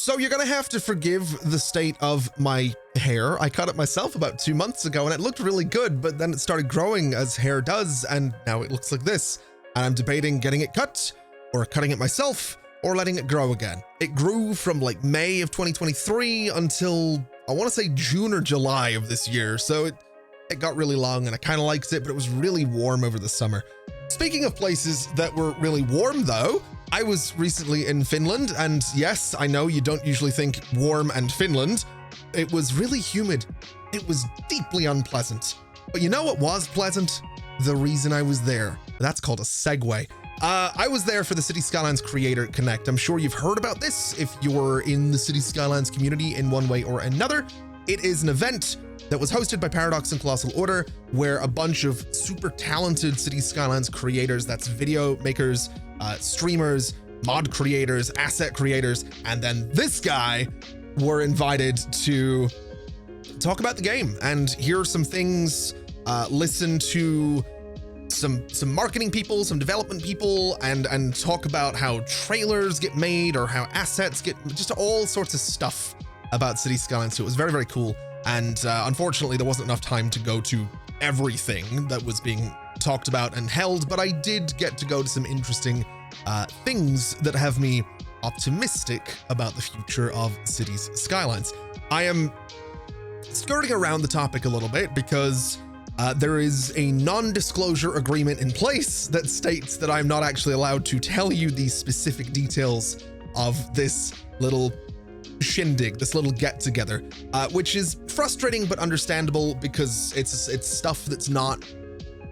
So you're gonna have to forgive the state of my hair. I cut it myself about 2 months ago and it looked really good, but then it started growing as hair does, and now it looks like this. And I'm debating getting it cut, or cutting it myself, or letting it grow again. It grew from like May of 2023 until I want to say June or July of this year. So it got really long and I kind of liked it, but it was really warm over the summer. Speaking of places that were really warm though, I was recently in Finland, and yes, I know you don't usually think warm and Finland. It was really humid. It was deeply unpleasant. But you know what was pleasant? The reason I was there. That's called a segue. I was there for the City Skylines Creator Connect. I'm sure you've heard about this if you're in the City Skylines community in one way or another. It is an event that was hosted by Paradox and Colossal Order, where a bunch of super talented City Skylines creators, that's video makers, streamers, mod creators, asset creators, and then this guy, were invited to talk about the game and hear some things, listen to some marketing people, some development people, and talk about how trailers get made or how assets get, just all sorts of stuff about City Skylines. So it was very, very cool. And unfortunately, there wasn't enough time to go to everything that was being talked about and held, but I did get to go to some interesting things that have me optimistic about the future of Cities Skylines. I am skirting around the topic a little bit because there is a non-disclosure agreement in place that states that I'm not actually allowed to tell you the specific details of this little shindig, this little get-together, which is frustrating but understandable because it's stuff that's not,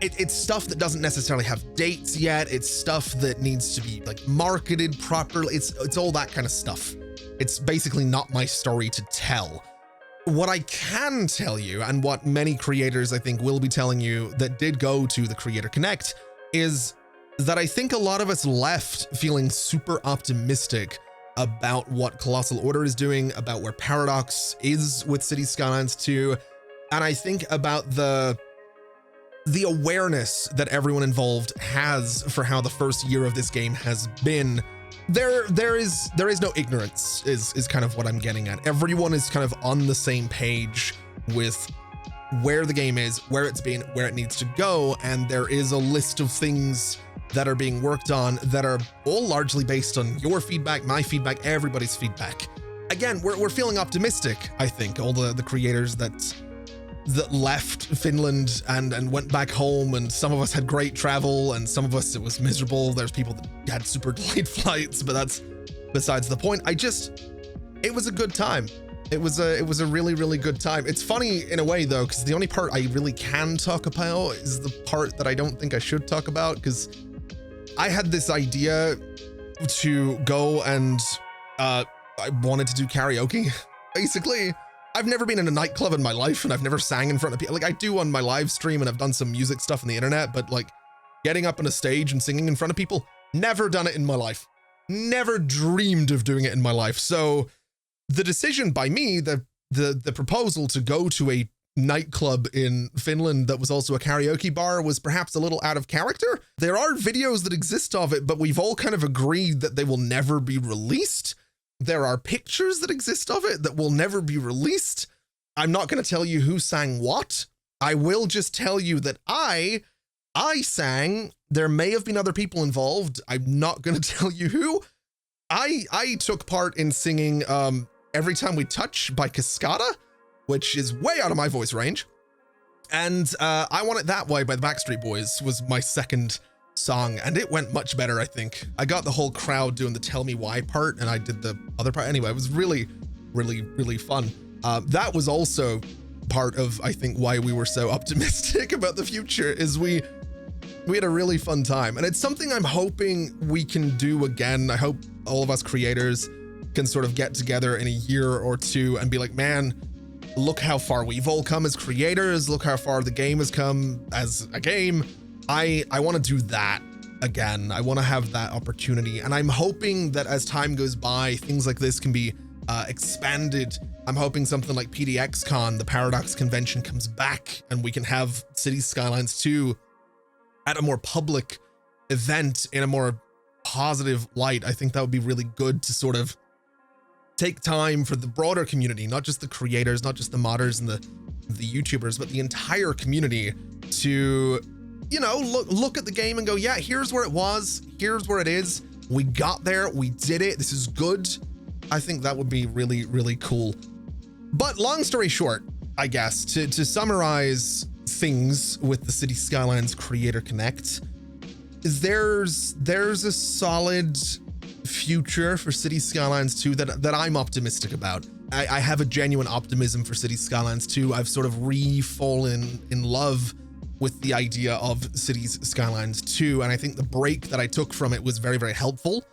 it's stuff that doesn't necessarily have dates yet. It's stuff that needs to be like marketed properly. It's all that kind of stuff. It's basically not my story to tell. What I can tell you, and what many creators I think will be telling you that did go to the Creator Connect, is that I think a lot of us left feeling super optimistic about what Colossal Order is doing, about where Paradox is with City Skylines 2, and I think about the awareness that everyone involved has for how the first year of this game has been. There is no ignorance is kind of what I'm getting at. Everyone is kind of on the same page with where the game is, where it's been, where it needs to go, and there is a list of things that are being worked on that are all largely based on your feedback, my feedback, everybody's feedback. Again, we're feeling optimistic, I think, all the creators that left Finland and went back home, and some of us had great travel and some of us it was miserable. There's people that had super delayed flights, but that's besides the point. It was a good time. It was a really, really good time. It's funny in a way though, because the only part I really can talk about is the part that I don't think I should talk about, because I had this idea to go and I wanted to do karaoke, basically. I've never been in a nightclub in my life, and I've never sang in front of people. Like, I do on my live stream, and I've done some music stuff on the internet, but like getting up on a stage and singing in front of people, never done it in my life. Never dreamed of doing it in my life. So the decision by me, the proposal to go to a nightclub in Finland that was also a karaoke bar was perhaps a little out of character. There are videos that exist of it, but we've all kind of agreed that they will never be released. There are pictures that exist of it that will never be released. I'm not going to tell you who sang what. I will just tell you that I sang. There may have been other people involved. I'm not going to tell you who. I took part in singing Every Time We Touch by Cascada, which is way out of my voice range. And I Want It That Way by the Backstreet Boys was my second song, and it went much better, I think. I got the whole crowd doing the Tell Me Why part, and I did the other part. Anyway, it was really, really, really fun. That was also part of, I think, why we were so optimistic about the future, is we had a really fun time. And it's something I'm hoping we can do again. I hope all of us creators can sort of get together in a year or two and be like, man, look how far we've all come as creators. Look how far the game has come as a game. I want to do that again. I want to have that opportunity. And I'm hoping that as time goes by, things like this can be expanded. I'm hoping something like PDXCon, the Paradox convention, comes back and we can have Cities Skylines 2 at a more public event in a more positive light. I think that would be really good to sort of take time for the broader community, not just the creators, not just the modders and the YouTubers, but the entire community to, you know, look at the game and go, yeah, here's where it was, here's where it is. We got there, we did it, this is good. I think that would be really, really cool. But long story short, I guess, to summarize things with the City Skylines Creator Connect, is there's a solid future for City Skylines 2 that I'm optimistic about. I have a genuine optimism for City Skylines 2. I've sort of re-fallen in love with the idea of Cities Skylines 2, and I think the break that I took from it was very, very helpful.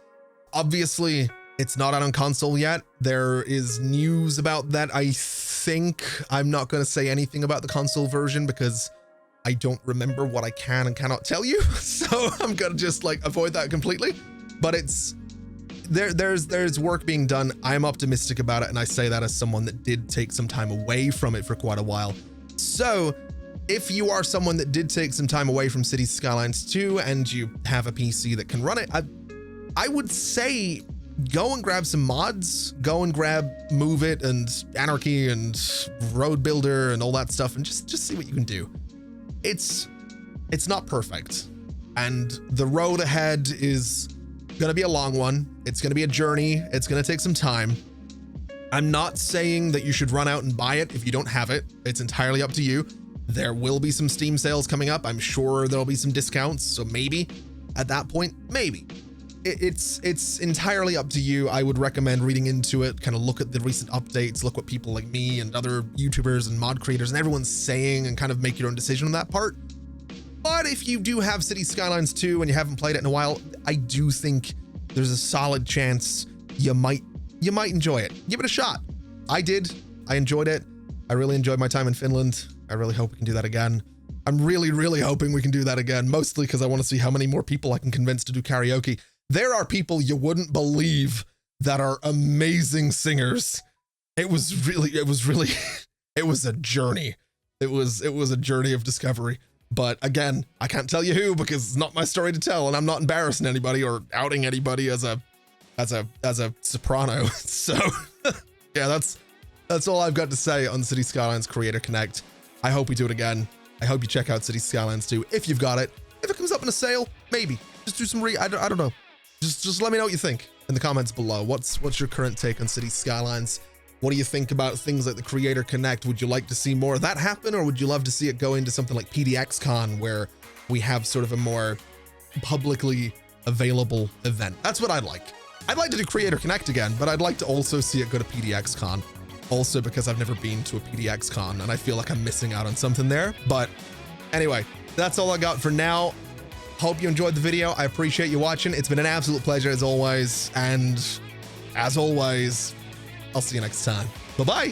Obviously, it's not out on console yet. There is news about that, I think. I'm not going to say anything about the console version because I don't remember what I can and cannot tell you. So I'm going to just like avoid that completely. But it's there's work being done. I'm optimistic about it, and I say that as someone that did take some time away from it for quite a while. So if you are someone that did take some time away from Cities Skylines 2 and you have a PC that can run it, I would say go and grab some mods, go and grab Move It and Anarchy and Road Builder and all that stuff, and just see what you can do. It's not perfect, and the road ahead is gonna be a long one. It's gonna be a journey. It's gonna take some time. I'm not saying that you should run out and buy it if you don't have it. It's entirely up to you. There will be some Steam sales coming up. I'm sure there'll be some discounts, so maybe at that point, maybe. It's entirely up to you. I would recommend reading into it, kind of look at the recent updates, look what people like me and other YouTubers and mod creators and everyone's saying, and kind of make your own decision on that part. But if you do have Cities Skylines 2 and you haven't played it in a while, I do think there's a solid chance you might enjoy it. Give it a shot. I did. I enjoyed it. I really enjoyed my time in Finland. I really hope we can do that again. I'm really, really hoping we can do that again, mostly because I want to see how many more people I can convince to do karaoke. There are people you wouldn't believe that are amazing singers. It was a journey. It was a journey of discovery. But again, I can't tell you who because it's not my story to tell, and I'm not embarrassing anybody or outing anybody as a soprano. So yeah, that's all I've got to say on City Skylines Creator Connect. I hope we do it again. I hope you check out City Skylines 2 if you've got it. If it comes up in a sale, maybe. Just do some I don't know. Just let me know what you think in the comments below. What's your current take on City Skylines? What do you think about things like the Creator Connect? Would you like to see more of that happen, or would you love to see it go into something like PDXCon, where we have sort of a more publicly available event? That's what I'd like. I'd like to do Creator Connect again, but I'd like to also see it go to PDXCon. Also because I've never been to a PDXCon and I feel like I'm missing out on something there. But anyway, that's all I got for now. Hope you enjoyed the video. I appreciate you watching. It's been an absolute pleasure as always. And as always, I'll see you next time. Bye-bye.